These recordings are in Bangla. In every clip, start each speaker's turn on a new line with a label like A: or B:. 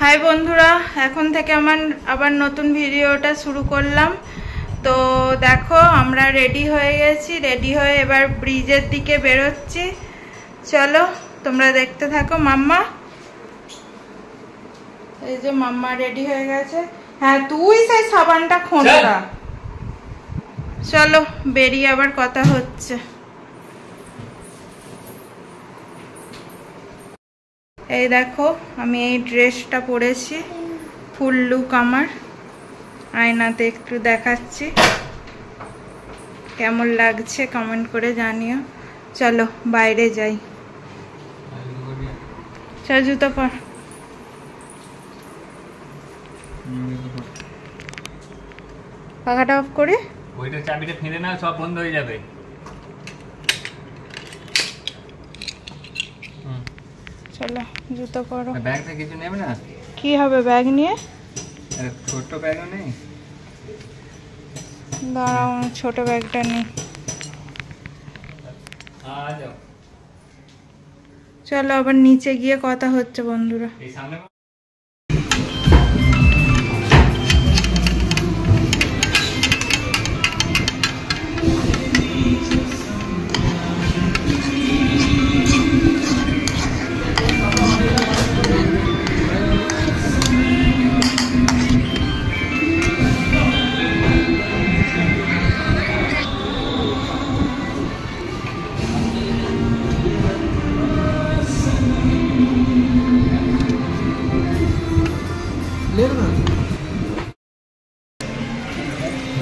A: হাই বন্ধুরা, এখন থেকে আমার আবার নতুন ভিডিওটা শুরু করলাম। তো দেখো আমরা রেডি হয়ে গেছি, রেডি হয়ে এবার ব্রিজের দিকে বেরোচ্ছি। চলো তোমরা দেখতে থাকো। মাম্মা, এই যে মাম্মা রেডি হয়ে গেছে। হ্যাঁ, তুই সেই সাবানটা খোঁড়া। চলো বেরিয়ে আবার কথা হচ্ছে। এই দেখো আমি এই ড্রেসটা পরেছি, ফুল লুক আমার। আয়নাতে একটু দেখাচ্ছি, কেমন লাগছে কমেন্ট করে জানিও। চলো বাইরে যাই। চল জুতো পর। পাখাটা অফ করে
B: ওইটা চাবিটা ফেলে না, সব বন্ধ হয়ে যাবে।
A: চলো জুতো পরো।
B: ব্যাগটা কিছু নেবে না?
A: কি হবে ব্যাগ নিয়ে?
B: ছোট ব্যাগও নেই?
A: দাঁড়াও, ছোট ব্যাগটা নেই। চলো আবার নিচে গিয়ে কথা হচ্ছে বন্ধুরা।
B: এই সামনে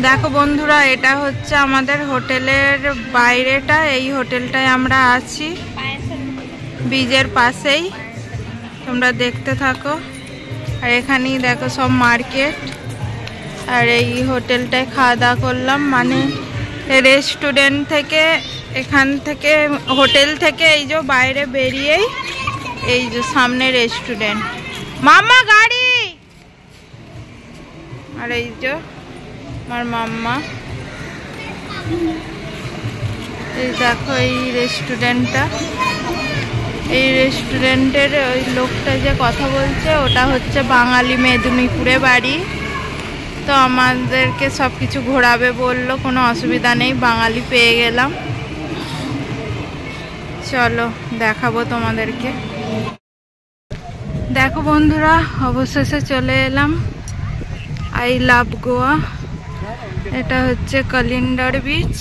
A: দেখো বন্ধুরা, এটা হচ্ছে আমাদের হোটেলের বাইরেটা। এই হোটেলটায় আমরা আছি ব্রিজের পাশেই, তোমরা দেখতে থাকো। আর এখানেই দেখো সব মার্কেট। আর এই হোটেলটায় খাওয়া দাওয়া করলাম, মানে রেস্টুরেন্ট থেকে, এখান থেকে হোটেল থেকে এই যে বাইরে বেরিয়েই এই যে সামনে রেস্টুরেন্ট। মাম্মা গাড়ি। আর এই যে আমার মাম্মা। এই দেখো এই রেস্টুরেন্টটা, এই রেস্টুরেন্টের ওই লোকটা যে কথা বলছে ওটা হচ্ছে বাঙালি, মেদিনীপুরে বাড়ি। তো আমাদেরকে সব কিছু ঘোরাবে বললো, কোনো অসুবিধা নেই, বাঙালি পেয়ে গেলাম। চলো দেখাবো তোমাদেরকে। দেখো বন্ধুরা, অবশেষে চলে এলাম আই লাভ গোয়া। এটা হচ্ছে কলিন্ডার বিচ।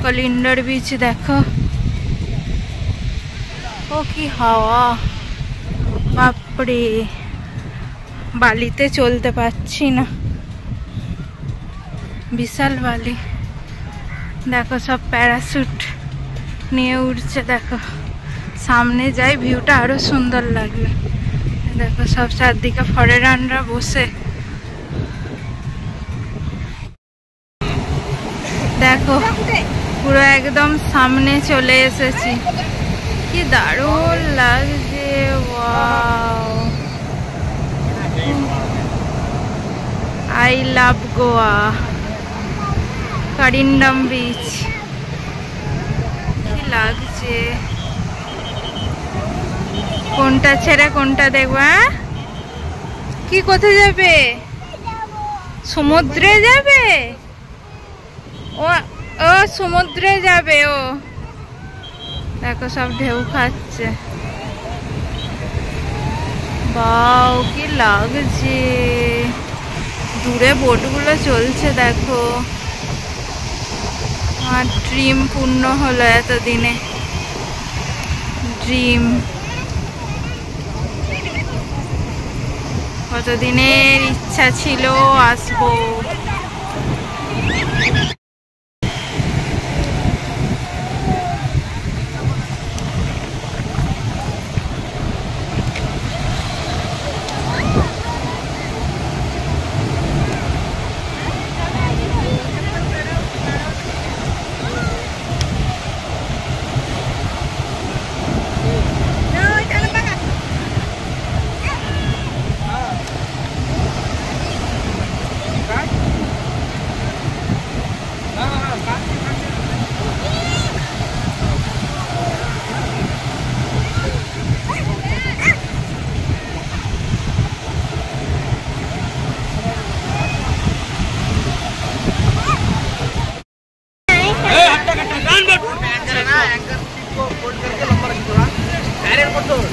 A: কলিন্ডার বিচ দেখো, ও কি হাওয়া, বাপরে। বালিতে চলতে পারছি না, বিশাল বালি। দেখো সব প্যারাশুট নিয়ে উঠছে। দেখো সামনে যাই, ভিউটা আরো সুন্দর লাগবে। দেখো সব চারদিকে ফরেনাররা বসে। দেখো পুরো একদম সামনে চলে এসেছি, কি দারুণ লাগছে। Wow, I love Goa, Candolim beach. কি লাগছে, কোনটা ছেড়ে কোনটা দেখবা? কি কোথায় যাবে? সমুদ্রে যাবে? ও ও সমুদ্রে যাবে ও। দেখো সব ঢেউ খাচ্ছে। বাও, কি লাগছে। দূরে বোটগুলো চলছে দেখো। আর ড্রিম পূর্ণ হলো এতদিনে, ড্রিম। কতদিনের ইচ্ছা ছিল আসবো।
C: फोल्ड करके लंबा रख थोड़ा डायरेक्ट मत छोड़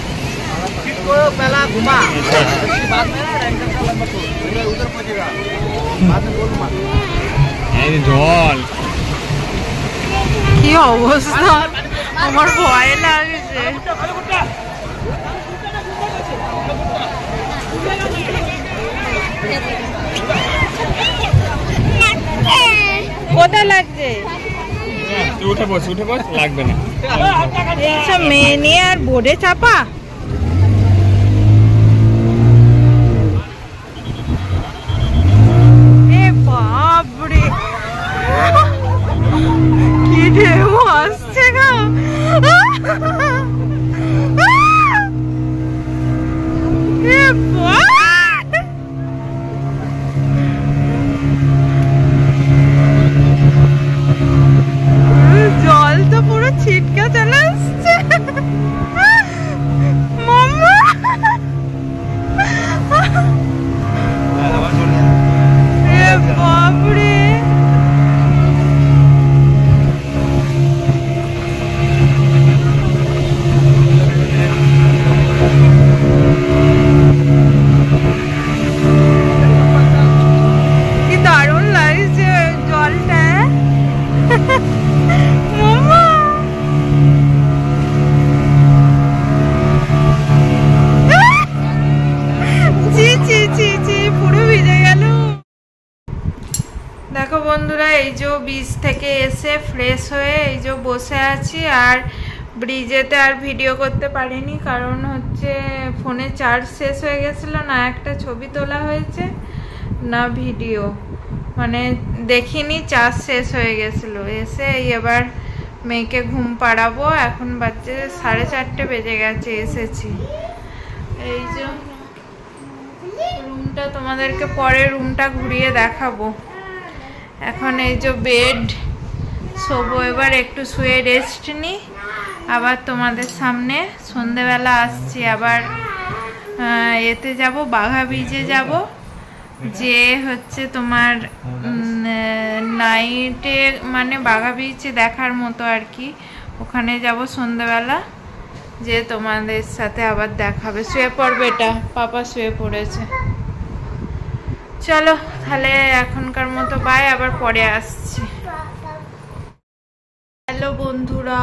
C: सीट को पहला घुमा उसके बाद में राइट का लंबा छोड़ उधर पहुंचेगा बाद में गोल मार
B: এই জল
A: কি অবস্থা আমার ভয় লাগছে কোথায় লাগছে
B: তুই উঠে বস লাগবে না
A: এইসব মেয়ে নিয়ে আর বোর্ডে চাপা এ বাপরে কি ঢেউ আসছে গো এ বাপ জল তো পুরো ছিটকে চলে আসছে মাম্মা এ বাপরে কি দারুণ লাগছে জলটা মাম্মা চি চি চি চি পুরো ভিজে গেল দেখো বন্ধুরা এই যে বিচ থেকে এসে ফ্রেশ হয়ে এই যে বসে আছি আর ব্রিজেতে আর ভিডিও করতে পারিনি কারণ হচ্ছে ফোনে চার্জ শেষ হয়ে গেছিল না একটা ছবি তোলা হয়েছে না ভিডিও মানে দেখিনি চার্জ শেষ হয়ে গেছিল এসে এবার মেয়েকে ঘুম পাড়াবো এখন বাজে 4:30 বেজে গেছে এসেছি এই যে রুমটা তোমাদেরকে পরে রুমটা ঘুরিয়ে দেখাবো এখন এই যে বেড শোবো এবার একটু শুয়ে রেস্ট নিই আবার তোমাদের সামনে সন্ধেবেলা আসছি আবার এতে যাব বাঘা ব্রিজে যাব যে হচ্ছে তোমার নাইটে মানে বাঘা ব্রিজে দেখার মতো আর কি ওখানে যাব সন্ধেবেলা যে তোমাদের সাথে আবার দেখাবে শুয়ে পড়বে এটা পাপা শুয়ে পড়েছে চলো তাহলে এখনকার মতো বাই আবার পরে আসছি হ্যালো বন্ধুরা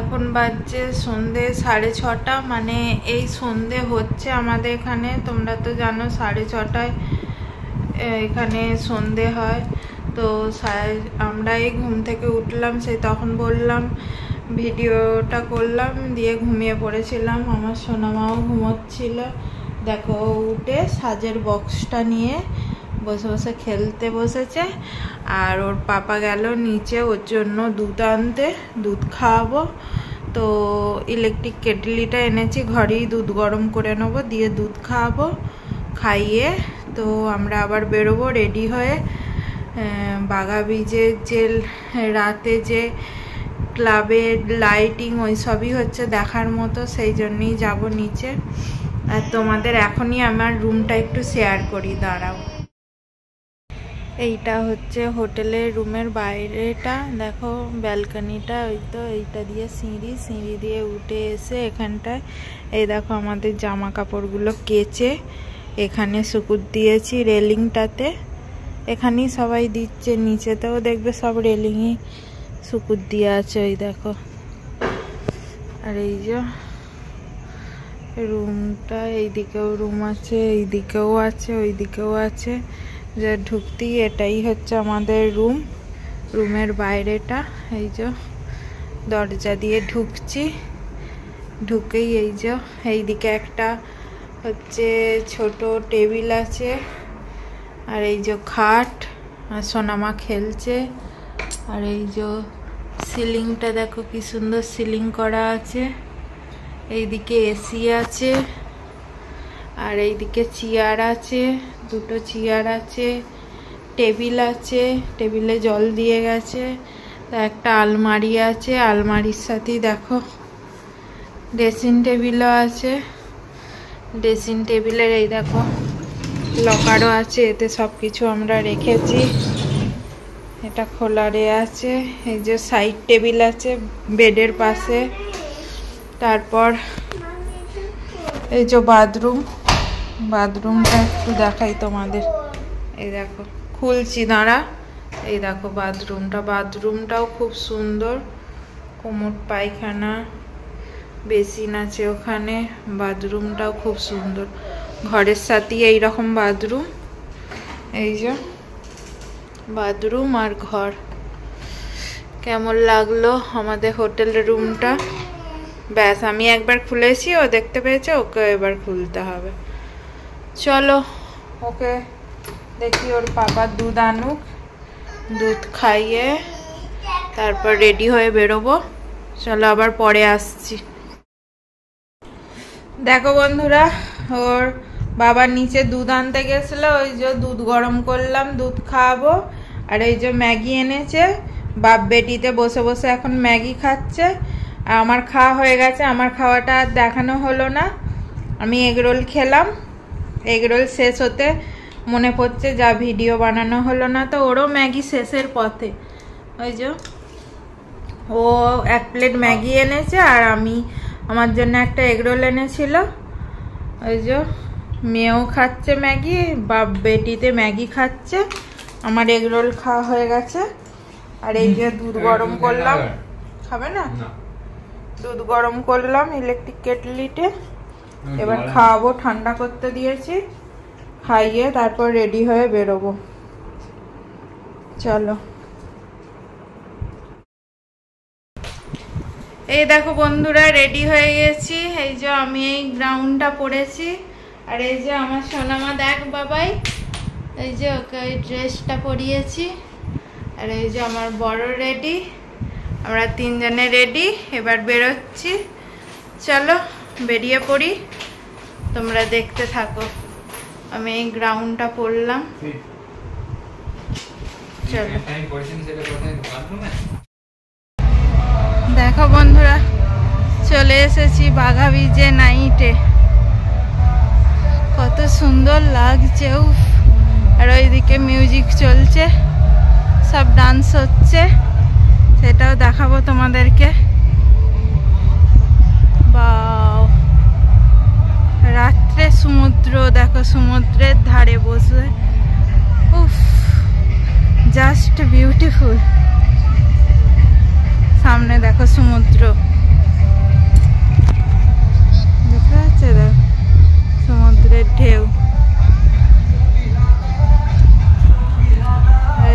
A: এখন বাজছে সন্ধে 6:30 মানে এই সন্ধে হচ্ছে আমাদের এখানে তোমরা তো জানো 6:30 এখানে সন্ধে হয় তো আমরা এই ঘুম থেকে উঠলাম সেই তখন বললাম ভিডিওটা করলাম দিয়ে ঘুমিয়ে পড়েছিলাম আমার সোনামাও ঘুমোচ্ছিল দেখো উঠে সাজের বক্সটা নিয়ে বসে বসে খেলতে বসেছে আর ওর পাপা গেল নিচে ওর জন্য দুধ আনতে দুধ খাওয়াবো তো ইলেকট্রিক কেটলিটা এনেছি ঘরেই দুধ গরম করে নেবো দিয়ে দুধ খাওয়াবো খাইয়ে তো আমরা আবার বেরোবো রেডি হয়ে বাঘা ব্রিজের যে রাতে যে ক্লাবের লাইটিং ওই সবই হচ্ছে দেখার মতো সেই জন্যই যাব নিচে আর তোমাদের এখনই আমার রুমটা একটু শেয়ার করি দাঁড়াও এইটা হচ্ছে হোটেলের রুমের বাইরেটা দেখো ব্যালকনিটা ওই তো এইটা দিয়ে সিঁড়ি দিয়ে উঠে এসে এখানটায় এই দেখো আমাদের জামা কাপড়গুলো কেচে এখানে শুকুর দিয়েছি রেলিংটাতে এখানেই সবাই দিচ্ছে নিচেতেও দেখবে সব রেলিংই শুকুর দিয়ে আছে ওই দেখো আর এই যে রুমটা এইদিকেও রুম আছে এইদিকেও আছে ওইদিকেও আছে যে ঢুকতেই এটাই হচ্ছে আমাদের রুমের বাইরেটা এই যে দরজা দিয়ে ঢুকছি ঢুকেই এই যে এইদিকে একটা হচ্ছে ছোট টেবিল আছে আর এই যে খাট আর সোনামা খেলছে আর এই যে সিলিংটা দেখো কি সুন্দর সিলিং করা আছে এইদিকে এসি আছে আর এইদিকে চেয়ার আছে দুটো চেয়ার আছে টেবিল আছে টেবিলে জল দিয়ে গেছে একটা আলমারি আছে আলমারির সাথেই দেখো ড্রেসিং টেবিলও আছে ড্রেসিং টেবিলের এই দেখো লকারও আছে এতে সব কিছু আমরা রেখেছি এটা খোলারে আছে এই যে সাইড টেবিল আছে বেডের পাশে তারপর এই যে বাথরুম, বাথরুমটা একটু দেখাই তোমাদের। এই দেখো, খুলছি দাঁড়া। এই দেখো বাথরুমটা, বাথরুমটাও খুব সুন্দর। কোমর পায়খানা, বেসিন আছে ওখানে। বাথরুমটাও খুব সুন্দর, ঘরের সাথে এইরকম বাথরুম। এই যে বাথরুম আর ঘর। কেমন লাগলো আমাদের হোটেলের রুমটা? ব্যাস, আমি একবার খুলেছি, ও দেখতে পেয়েছে, ওকে এবার খুলতে হবে। চলো ওকে দেখি, ওর পাপা দুধ আনুক, দুধ খাইয়ে তারপর রেডি হয়ে বেরোবো। চলো আবার পরে আসছি। দেখো বন্ধুরা, ওর বাবা নিচে দুধ আনতে গেছিল, ওই যে দুধ গরম করলাম, দুধ খাওয়াবো। আর এই যে ম্যাগি এনেছে, বাপ বেটিতে বসে বসে এখন ম্যাগি খাচ্ছে। আর আমার খাওয়া হয়ে গেছে, আমার খাওয়াটা আর দেখানো হলো না। আমি এগরোল খেলাম, এগরোল শেষ হতে মনে পড়ছে যা ভিডিও বানানো হলো না। তো ওরও ম্যাগি শেষের পথে। ওই যে ও এক প্লেট ম্যাগি এনেছে, আর আমি আমার জন্য একটা এগরোল এনেছিল। ওই যে মেয়েও খাচ্ছে ম্যাগি, বাপ বেটিতে ম্যাগি খাচ্ছে। আমার এগরোল খাওয়া হয়ে গেছে। আর এই যে দুধ গরম করলাম, খাবে না? দুধ গরম করলাম ইলেকট্রিক কেটলিতে, এবার খাওয়াবো। ঠান্ডা করতে দিয়েছি, খাইয়ে তারপর রেডি হয়ে বেরোবো। চলো। এই দেখো বন্ধুরা, রেডি হয়ে গেছি। এই যে আমি এই গ্রাউন্ডটা পরেছি, আর এই যে আমার সোনামা, দেখ বাবাই, এই যে ওকে ওই ড্রেসটা পরিয়েছি। আর এই যে আমার বড় রেডি, আমরা তিনজনে রেডি, এবার বেরোচ্ছি। চলো বেরিয়ে পড়ি, তোমরা দেখতে থাকো। আমি এই গ্রাউন্ডটা পরলাম। চলো। দেখো বন্ধুরা, চলে এসেছি বাঘা ব্রিজে নাইটে। কত সুন্দর লাগছে, উফ। আর ওইদিকে মিউজিক চলছে, সব ডান্স হচ্ছে, সেটাও দেখাবো তোমাদেরকে। বাও, রাত্রে সমুদ্র দেখো, সমুদ্রের ধারে বসে, উফ, জাস্ট বিউটিফুল। সামনে দেখো সমুদ্র, দেখা যাচ্ছে? দেখো সমুদ্রের ঢেউ।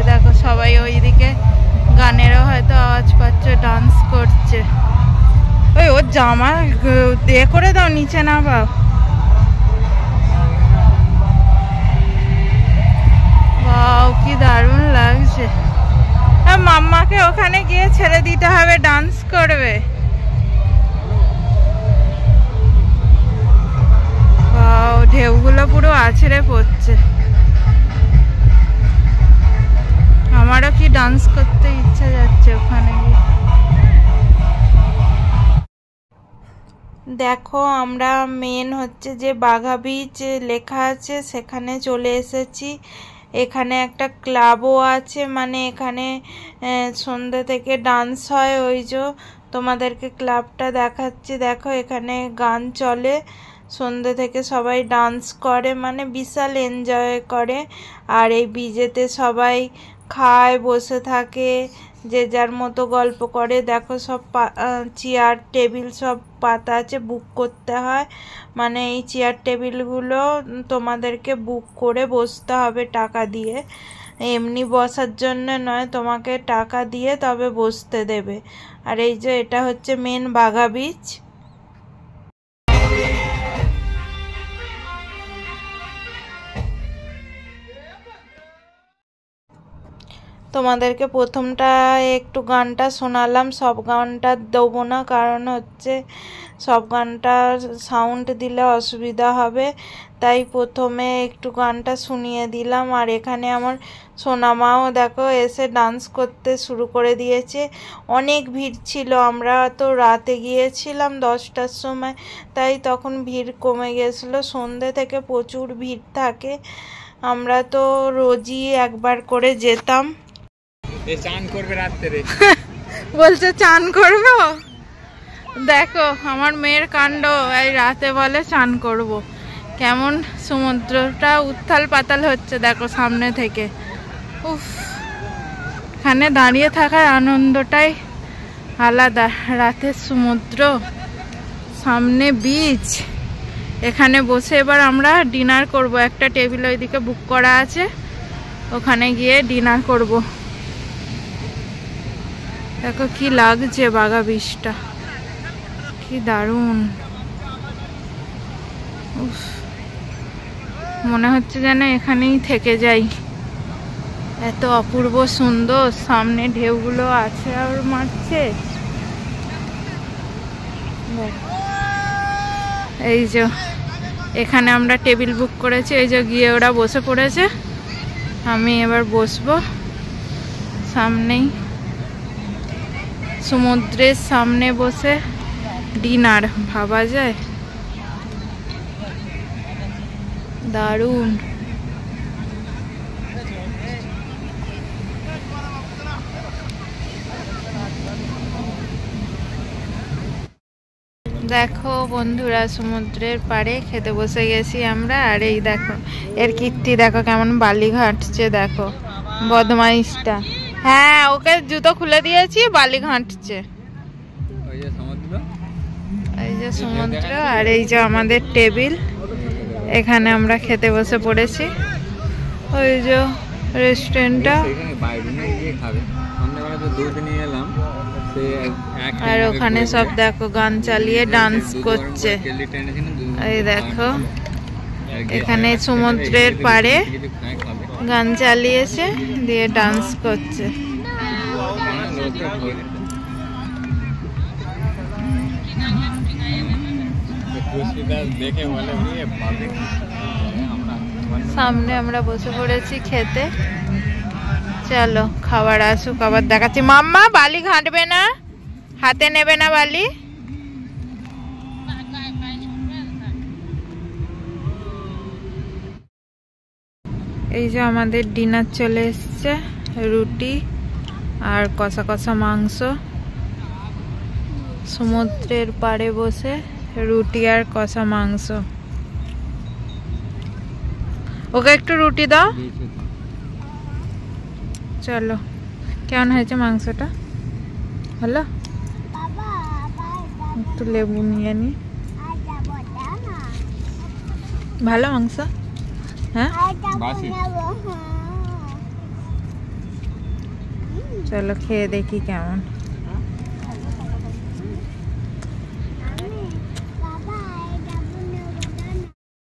A: দেখো সবাই ওইদিকে গানেরও হয়তো আওয়াজ পাচ্ছে, ডান্স করছে। ওই ওর জামা দিয়ে করে দাও, নিচে না বাবা। বাও, কি দারুণ লাগছে। মাম্মাকে ওখানে গিয়ে ছেড়ে দিতে হবে, ডান্স করবে। বাও, ঢেউগুলো পুরো আছড়ে পড়ছে। আমারও কি ডান্স করতে ইচ্ছা যাচ্ছে ওখানে গিয়ে। দেখো আমরা মেন হচ্ছে যে বাঘা ব্রিজ লেখা আছে সেখানে চলে এসেছি। এখানে একটা ক্লাবও আছে, মানে এখানে সন্ধ্যে থেকে ডান্স হয়। ওই যে তোমাদেরকে ক্লাবটা দেখাচ্ছি, দেখো এখানে গান চলে, সন্ধ্যে থেকে সবাই ডান্স করে, মানে বিশাল এনজয় করে। আর এই ব্রিজেতে সবাই খায়, বসে থাকে, যে যার মতো গল্প করে। দেখো সব চেয়ার টেবিল সব পাতা আছে, বুক করতে হয়। মানে এই চেয়ার টেবিলগুলো তোমাদেরকে বুক করে বসতে হবে টাকা দিয়ে, এমনি বসার জন্য নয়, তোমাকে টাকা দিয়ে তবে বসতে দেবে। আর এই যে এটা হচ্ছে মেন বাঘা ব্রিজ। তোমাদেরকে প্রথমটা একটু গানটা শোনালাম, সব গানটা দেবো না, কারণ হচ্ছে সব গানটা সাউন্ড দিলে অসুবিধা হবে, তাই প্রথমে একটু গানটা শুনিয়ে দিলাম। আর এখানে আমার সোনামাও দেখো এসে ডান্স করতে শুরু করে দিয়েছে। অনেক ভিড় ছিল, আমরা তো রাতে গিয়েছিলাম 10টার সময়, তাই তখন ভিড় কমে গেছিলো। সন্ধ্যে থেকে প্রচুর ভিড় থাকে, আমরা তো রোজই একবার করে যেতাম।
B: চান করবে রাত্রে,
A: বলছে চান করবো। দেখো আমার মেয়ের কাণ্ড, এই রাতে বলে চান করব। কেমন সমুদ্রটা উত্থাল পাতাল হচ্ছে দেখো সামনে থেকে। উফ, এখানে দাঁড়িয়ে থাকার আনন্দটাই আলাদা। রাতের সমুদ্র, সামনে বিচ, এখানে বসে এবার আমরা ডিনার করব। একটা টেবিল ওইদিকে বুক করা আছে, ওখানে গিয়ে ডিনার করব। দেখো কি লাগছে বাগা বিচটা, কি দারুণ। উফ, মনে হচ্ছে যেন এখানেই থেকে যাই, এত অপূর্ব সুন্দর। সামনে ঢেউগুলো আছে আর মারছে। এই যে এখানে আমরা টেবিল বুক করেছি, এই যে গিয়ে ওরা বসে পড়েছে, আমি এবার বসবো। সামনেই সমুদ্রের সামনে বসে ডিনার, ভাবা যায়? দারুণ। দেখো বন্ধুরা, সমুদ্রের পাড়ে খেতে বসে গেছি আমরা। আর এই দেখো এর কীর্তি দেখো কেমন বালি ঘাঁটছে, দেখো বদমাইশটা। হ্যাঁ, ওকে জুতো খুলে দিয়েছি, বালি ঘাঁটছে। এই যে সমুদ্র, আর এই যে আমাদের টেবিল, এখানে আমরা খেতে বসে পড়েছি। ওই যে রেস্টুরেন্টটা, আর ওখানে সব দেখো গান চালিয়ে ডান্স করছে। এই দেখো এখানে সমুদ্রের পাড়ে গান চালিয়েছে, দিয়ে ডান্স করছে। সামনে আমরা বসে পড়েছি খেতে। চলো খাবার আসুক, আবার দেখাচ্ছি। মাম্মা বালি ঘাঁটবে না, হাতে নেবে না বালি। এই যে আমাদের ডিনার চলে এসছে, রুটি আর কষা কষা মাংস। সমুদ্রের পাড়ে বসে রুটি আর কষা মাংস। ওকে একটু রুটি দাও। চলো, কেমন হয়েছে মাংসটা? ভালো? একটু লেবু নিয়ে নি। ভালো মাংস? হ্যাঁ, চলো খেয়ে দেখি কেমন।